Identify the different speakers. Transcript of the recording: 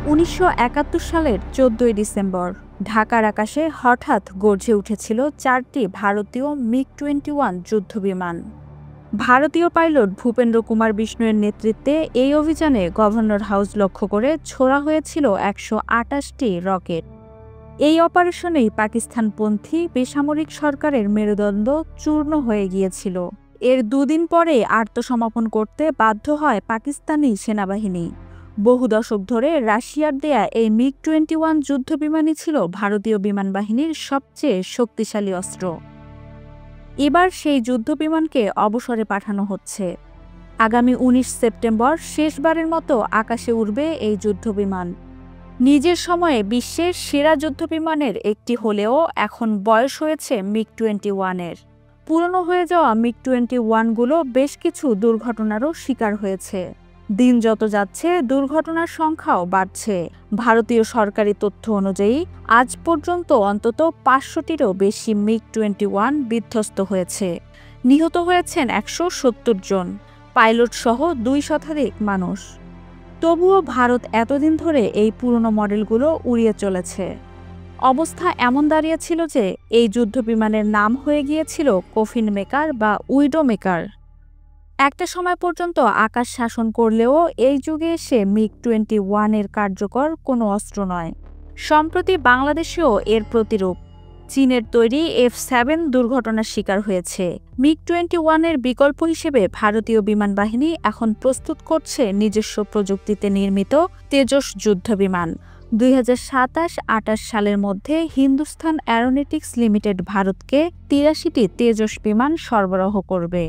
Speaker 1: ১৯৭১ সালের ১৪ ডিসেম্বর ঢাকার আকাশে হঠাৎ গর্জে উঠেছিল ৪টি ভারতীয় মিগ-21 যুদ্ধবিমান। ভারতীয় পাইলট ভূপেন্দ্র কুমার বিষ্ণুয়ের নেতৃত্বে এই অভিযানে গভর্নর হাউস লক্ষ্য করে ছোড়া হয়েছিল ১২৮টি রকেট। এই অপারেশনেই পাকিস্তানপন্থী বেসামরিক সরকারের মেরুদণ্ড চূর্ণ হয়ে গিয়েছিল। এর দুদিন পরে আত্মসমর্পণ করতে বাধ্য হয় পাকিস্তানি সেনাবাহিনী। বহু দশক ধরে রাশিয়ার দেয়া এই মিগ-21 যুদ্ধবিমানই ছিল ভারতীয় বিমানবাহিনীর সবচেয়ে শক্তিশালী অস্ত্র। এবার সেই যুদ্ধবিমানকে অবসরে পাঠানো হচ্ছে। আগামী ১৯ সেপ্টেম্বর শেষবারের মতো আকাশে উড়বে এই যুদ্ধবিমান। নিজের সময়ে বিশ্বের সেরা যুদ্ধবিমানের একটি হলেও এখন বয়স হয়েছে মিগ-21-এর। পুরনো হয়ে যাওয়া মিগ-21গুলো বেশ কিছু দুর্ঘটনারও শিকার হয়েছে। দিন যত যাচ্ছে দুর্ঘটনার সংখ্যাও বাড়ছে। ভারতীয় সরকারি তথ্য অনুযায়ী আজ পর্যন্ত অন্তত ৫০০টিরও বেশি মিগ-21 বিধ্বস্ত হয়েছে। নিহত হয়েছেন ১৭০ জন, পাইলট সহ ২ শতাধিক মানুষ। তবুও ভারত এতদিন ধরে এই পুরনো মডেলগুলো উড়িয়ে চলেছে। অবস্থা এমন দাঁড়িয়েছিল যে এই যুদ্ধবিমানের নাম হয়ে গিয়েছিল কফিন মেকার বা উইডো মেকার। একটা সময় পর্যন্ত আকাশ শাসন করলেও এই যুগে এসে মিগ-21-এর কার্যকর কোনো অস্ত্র নয়। সম্প্রতি বাংলাদেশেও এর প্রতিরূপ চীনের তৈরি F-7 দুর্ঘটনার শিকার হয়েছে। মিগ-21-এর বিকল্প হিসেবে ভারতীয় বিমান বাহিনী এখন প্রস্তুত করছে নিজস্ব প্রযুক্তিতে নির্মিত তেজস যুদ্ধবিমান। ২০২৭-২৮ সালের মধ্যে হিন্দুস্তান অ্যারোনটিক্স লিমিটেড ভারতকে ৮৩টি তেজস বিমান সরবরাহ করবে।